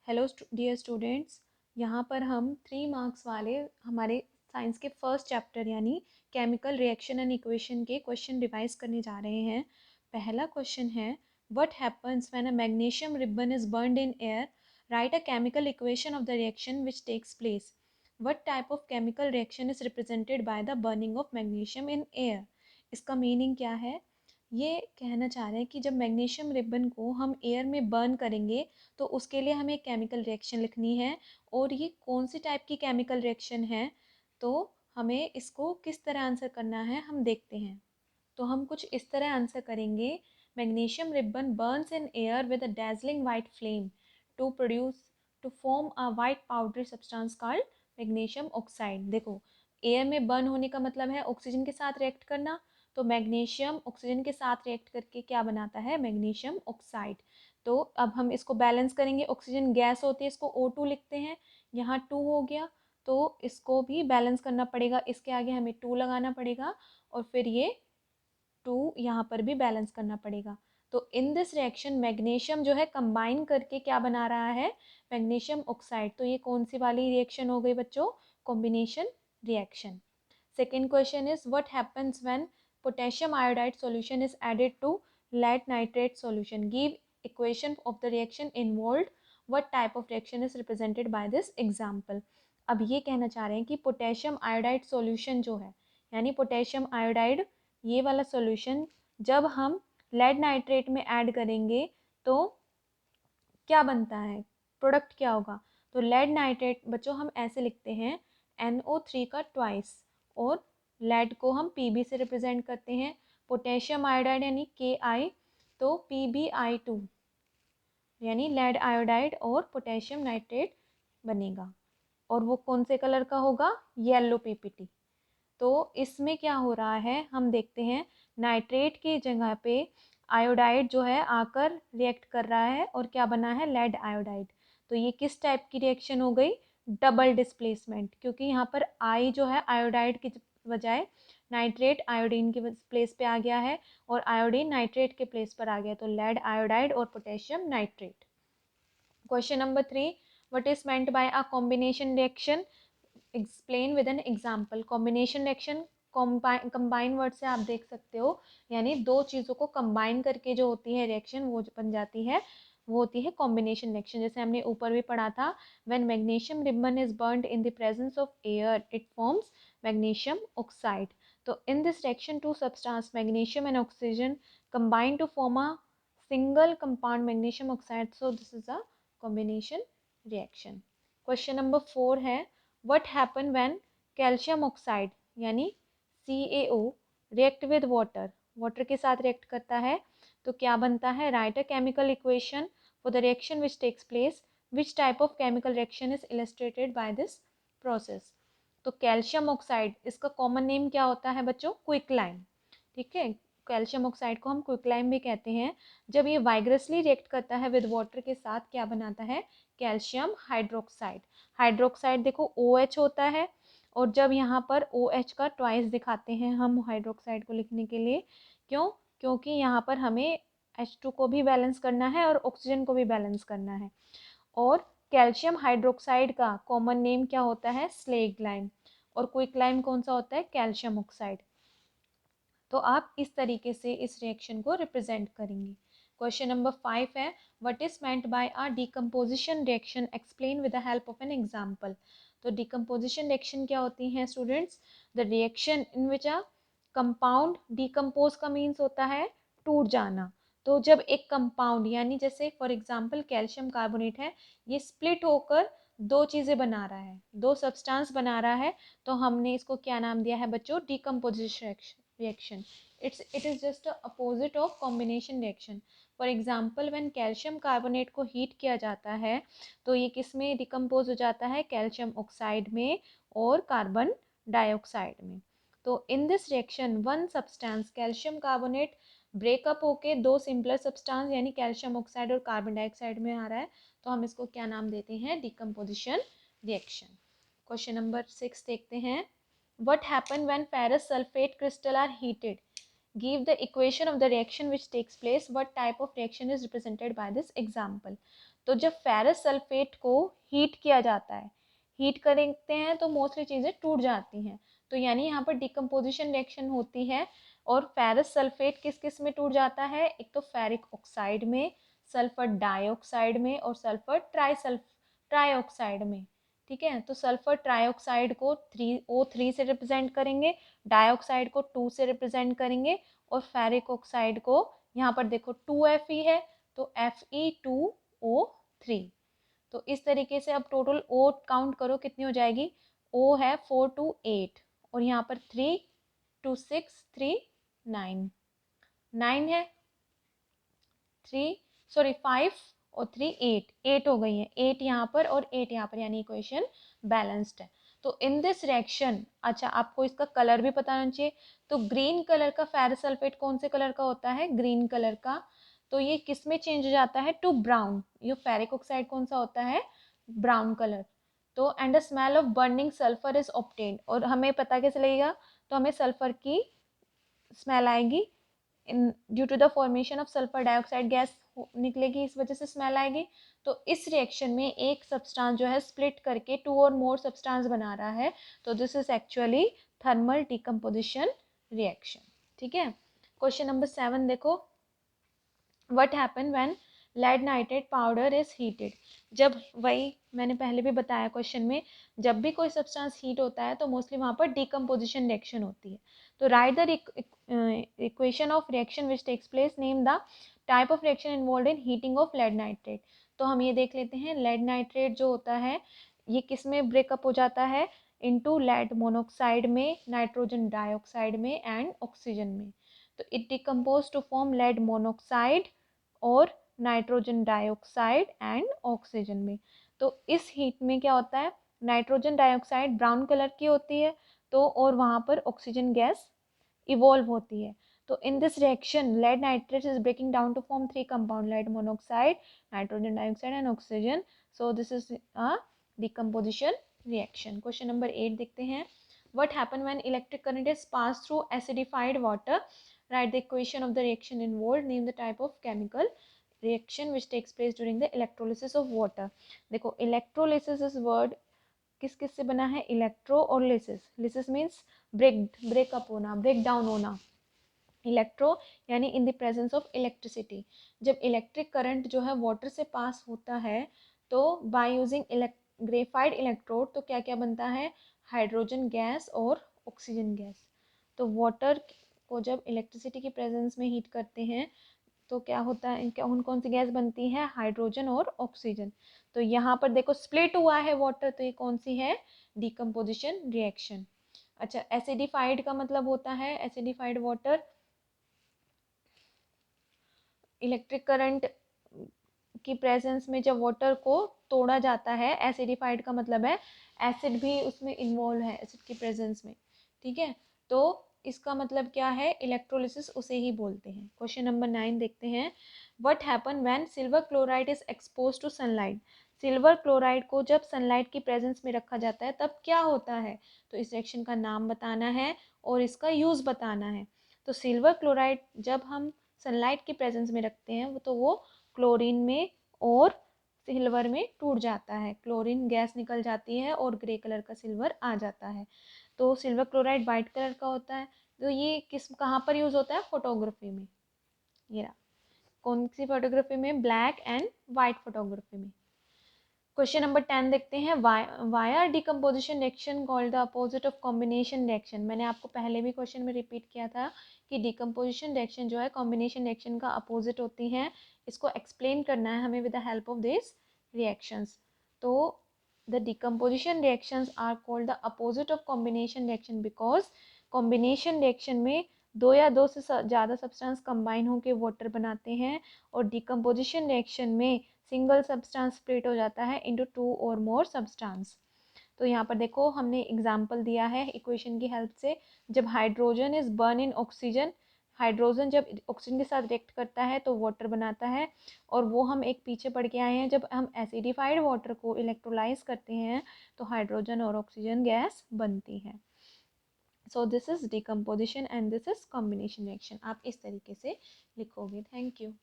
Hello dear students, यहाँ पर हम 3 मार्क्स वाले हमारे साइंस के फर्स्ट चैप्टर यानी केमिकल रिएक्शन एंड इक्वेशन के क्वेश्चन रिवाइज करने जा रहे हैं। पहला क्वेश्चन है, what happens when a magnesium ribbon is burned in air, write a chemical equation of the reaction which takes place. What type of chemical reaction is represented by the burning of magnesium in air. इसका meaning क्या है? ये कहना चाह रहे हैं कि जब मैग्नीशियम रिबन को हम एयर में बर्न करेंगे तो उसके लिए हमें केमिकल रिएक्शन लिखनी है, और ये कौन सी टाइप की केमिकल रिएक्शन है, तो हमें इसको किस तरह आंसर करना है हम देखते हैं। तो हम कुछ इस तरह आंसर करेंगे, magnesium ribbon burns in air with a dazzling white flame to form a white powdery substance called magnesium oxide. देखो, एयर में बर्न होने का मतलब है ऑक्सीजन के साथ रिएक्ट करना, तो मैग्नीशियम ऑक्सीजन के साथ रिएक्ट करके क्या बनाता है? Magnesium oxide. तो अब हम इसको बैलेंस करेंगे, ऑक्सीजन गैस होती है, इसको O2 लिखते हैं, यहाँ 2 हो गया, तो इसको भी बैलेंस करना पड़ेगा, इसके आगे हमें 2 लगाना पड़ेगा, और फिर ये 2 यहाँ पर भी बैलेंस करना पड़ेगा। तो इन दिस रिएक्शन मैग्नीशियम जो है कंबाइन करके क्या बना रहा है? Magnesium oxide. तो ये कौन सी वाली रिएक्शन हो गई बच्चों? Combination reaction. Second question is, what happens when potassium iodide solution is added to lead nitrate solution? Give equation of the reaction involved. What type of reaction is represented by this example? अब ये कहना चाह रहे हैं कि potassium iodide solution जो है, यानी पोटेशियम आयोडाइड ये वाला सॉल्यूशन जब हम लेड नाइट्रेट में ऐड करेंगे तो क्या बनता है? प्रोडक्ट क्या होगा? तो लेड नाइट्रेट बच्चों हम ऐसे लिखते हैं, NO3 का ट्वाइस, और लेड को हम Pb से रिप्रेजेंट करते हैं, पोटेशियम आयोडाइड यानी Ki, तो PbI2 यानी लेड आयोडाइड और पोटेशियम नाइट्रेट बनेगा, और वो कौन से कलर का होगा? Yellow PPT। तो इसमें क्या हो रहा है हम देखते हैं, नाइट्रेट की जगह पे आयोडाइड जो है आकर रिएक्ट कर रहा है, और क्या बना है? Lead iodide. तो ये किस टाइप की रिएक्शन हो गई? डबल डिस्प्लेसमेंट, क्योंकि यहाँ पर आई जो है आयोडाइड की बजाय नाइट्रेट आयोडीन के प्लेस पे आ गया है, और आयोडीन नाइट्रेट के प्लेस पर आ गया, तो लेड आयोडाइड और potassium nitrate. Question number 3, what is meant by a combination reaction? Explain with an example. Combination reaction combine word से आप देख सकते हो, यानी दो चीज़ों को कंबाइन करके जो होती है रिएक्शन वो बन जाती है, वो होती है कॉम्बिनेशन रिएक्शन। जैसे हमने ऊपर भी पढ़ा था, when magnesium ribbon is burned in the presence of air it forms magnesium oxide. तो in this reaction two substance magnesium and oxygen combine to form a single compound magnesium oxide, so this is a combination reaction. Question number 4 है, what happen when calcium oxide यानी CaO react with water, water के साथ react करता है, तो क्या बनता है? Write a chemical equation for the reaction which takes place, which type of chemical reaction is illustrated by this process. तो कैल्शियम ऑक्साइड, इसका कॉमन नेम क्या होता है बच्चों? क्विकलाइम। ठीक है, कैल्शियम ऑक्साइड को हम क्विकलाइम भी कहते हैं। जब ये वाइग्रसली रिएक्ट करता है विद वाटर के साथ, क्या बनाता है? Calcium hydroxide. हाइड्रोक्साइड देखो OH होता है, और जब यहाँ पर OH का ट्वाइस दिखाते हैं हम हाइड्रोक्साइड को लिखने के लिए, क्यों? क्योंकि यहाँ पर हमें H2 को भी बैलेंस करना है और ऑक्सीजन को भी बैलेंस करना है। और कैल्शियम हाइड्रोक्साइड का कॉमन नेम क्या होता है? Slaked lime. और क्विकलाइम कौन सा होता है? Calcium oxide. तो आप इस तरीके से इस रिएक्शन को रिप्रेजेंट करेंगे। क्वेश्चन नंबर 5 है, what is meant by a decomposition reaction, explain with the help of an example. तो डिकम्पोजिशन रिएक्शन क्या होती है students? The reaction in which a compound decompose का मीन्स होता है टूट जाना। तो जब एक कंपाउंड यानी जैसे फॉर एग्जांपल कैल्शियम कार्बोनेट है, ये स्प्लिट होकर दो चीज़ें बना रहा है, दो सब्सटेंस बना रहा है, तो हमने इसको क्या नाम दिया है बच्चों? Decomposition reaction. It is just a opposite of combination reaction. For example, when calcium carbonate को हीट किया जाता है तो ये किस में डिकम्पोज हो जाता है? कैल्शियम ऑक्साइड में और कार्बन डाइऑक्साइड में। तो in this reaction one substance calcium carbonate breakup होके दो सिंपलर सब्सटेंस यानी कैल्शियम ऑक्साइड और कार्बन डाइऑक्साइड में आ रहा है, तो हम इसको क्या नाम देते हैं? Decomposition reaction. क्वेश्चन नंबर 6 देखते हैं, what happen when ferrous sulfate crystal are heated? Give the equation of the reaction which takes place. What type of reaction is represented by this example? तो जब फेरस सल्फेट को heat किया जाता है, heat करते हैं तो मोस्टली चीज़ें टूट जाती हैं। तो यानी यहाँ पर डिकम्पोजिशन रिएक्शन होती है और फेरस सल्फेट किस किस में टूट जाता है, एक तो फेरिक ऑक्साइड में, सल्फर डाइऑक्साइड में और सल्फर ट्राइऑक्साइड में। ठीक है, तो सल्फर ट्राइऑक्साइड को O3 से रिप्रेजेंट करेंगे, डाइऑक्साइड को 2 से रिप्रेजेंट करेंगे और फेरिक ऑक्साइड को यहाँ पर देखो 2Fe है तो Fe2O3। तो इस तरीके से अब टोटल O काउंट करो कितनी हो जाएगी, O है 4 to 8 और यहाँ पर 3 2 6 3 9 9 है, 5 और 3 8 हो गई है, 8 यहाँ पर और 8 यहाँ पर, यानी इक्वेशन बैलेंस्ड है। तो इन दिस रिएक्शन, अच्छा आपको इसका कलर भी पता होना चाहिए। तो ग्रीन कलर का फेरस सल्फेट कौन से कलर का होता है, ग्रीन कलर का। तो ये किस में चेंज हो जाता है, टू ब्राउन। ये फेरिक ऑक्साइड कौन सा होता है, ब्राउन कलर। तो and the smell of burning sulphur is obtained, और हमें पता कैसे लगेगा, तो हमें सल्फर की स्मेल आएगी, in due to the formation of sulphur dioxide gas निकलेगी, इस वजह से स्मेल आएगी। तो इस रिएक्शन में एक सब्सटेंस जो है स्प्लिट करके 2 और मोर सब्सटेंस बना रहा है, तो this is actually thermal decomposition reaction. ठीक है, क्वेश्चन नंबर 7 देखो, what happen when lead nitrate powder is heated. जब, वही मैंने पहले भी बताया क्वेश्चन में, जब भी कोई सब्सटेंस हीट होता है तो मोस्टली वहाँ पर डिकम्पोजिशन रिएक्शन होती है। तो write the equation of reaction which takes place, name the type of reaction involve in heating of lead nitrate. तो हम ये देख लेते हैं, लेड नाइट्रेट जो होता है ये किस में ब्रेकअप हो जाता है, इनटू लेड मोनोक्साइड में, नाइट्रोजन डाइऑक्साइड में एंड ऑक्सीजन में। तो it decompose to form lead monoxide और नाइट्रोजन डाइऑक्साइड एंड ऑक्सीजन में। तो इस हीट में क्या होता है, नाइट्रोजन डाइऑक्साइड ब्राउन कलर की होती है, तो और वहाँ पर ऑक्सीजन गैस इवॉल्व होती है। तो in this reaction lead nitrate is breaking down to form 3 compound, lead monoxide, nitrogen dioxide and oxygen. So this is a decomposition reaction. Question number 8 देखते हैं, what happen when electric current is passed through acidified water, write the equation of the reaction involved, name the type of chemical reaction which takes place during the electrolysis of water। देखो electrolysis इस word किस किस से बना है, electro और lysis. Lysis means breakup होना, break down होना। इलेक्ट्रो यानी इन द प्रेजेंस ऑफ इलेक्ट्रिसिटी। जब इलेक्ट्रिक करंट जो है वाटर से पास होता है तो बाय यूजिंग ग्रेफाइड इलेक्ट्रोड, तो क्या क्या बनता है, हाइड्रोजन गैस और ऑक्सीजन गैस। तो वाटर को जब इलेक्ट्रिसिटी की प्रेजेंस में हीट करते हैं तो क्या होता है, कौन कौन सी गैस बनती है, हाइड्रोजन और ऑक्सीजन। तो यहाँ पर देखो स्प्लिट हुआ है वाटर, तो ये कौन सी है, डिकम्पोजिशन रिएक्शन। अच्छा, एसिडिफाइड का मतलब होता है, एसिडिफाइड वाटर, इलेक्ट्रिक करंट की प्रेजेंस में जब वाटर को तोड़ा जाता है, एसिडिफाइड का मतलब है एसिड भी उसमें इन्वॉल्व है, एसिड की प्रेजेंस में। ठीक है, तो इसका मतलब क्या है, इलेक्ट्रोलिसिस उसे ही बोलते हैं। क्वेश्चन नंबर 9 देखते हैं, what happen when silver chloride is expose to sunlight. Silver chloride को जब सनलाइट की प्रेजेंस में रखा जाता है तब क्या होता है, तो इस रिएक्शन का नाम बताना है और इसका यूज बताना है। तो सिल्वर क्लोराइड जब हम सनलाइट की प्रेजेंस में रखते हैं तो वो क्लोरीन में और सिल्वर में टूट जाता है, क्लोरीन गैस निकल जाती है और ग्रे कलर का सिल्वर आ जाता है। तो सिल्वर क्लोराइड वाइट कलर का होता है। तो ये किस कहाँ पर यूज़ होता है, फोटोग्राफी में। ये रहा, कौन सी फोटोग्राफी में, ब्लैक एंड वाइट फोटोग्राफी में। क्वेश्चन नंबर 10 देखते हैं, why are decomposition reaction called the opposite of combination reaction. मैंने आपको पहले भी क्वेश्चन में रिपीट किया था कि डिकम्पोजिशन रिएक्शन जो है कॉम्बिनेशन रिएक्शन का अपोजिट होती हैं। इसको एक्सप्लेन करना है हमें with the help of this reactions. तो the decomposition reactions are called the opposite of combination reaction because combination reaction में दो या दो से ज़्यादा सब्सटेंस कंबाइन होकर वाटर बनाते हैं और डिकम्पोजिशन रिएक्शन में सिंगल सब्सटेंस स्प्लिट हो जाता है इनटू 2 और मोर सब्सटेंस। तो यहाँ पर देखो हमने एग्जांपल दिया है इक्वेशन की हेल्प से, जब hydrogen is burn in oxygen, hydrogen जब ऑक्सीजन के साथ रिएक्ट करता है तो वाटर बनाता है, और वो हम एक पीछे पढ़ के आए हैं, जब हम एसिडिफाइड वाटर को इलेक्ट्रोलाइज करते हैं तो हाइड्रोजन और ऑक्सीजन गैस बनती है। सो this is decomposition and this is combination reaction. आप इस तरीके से लिखोगे। Thank you.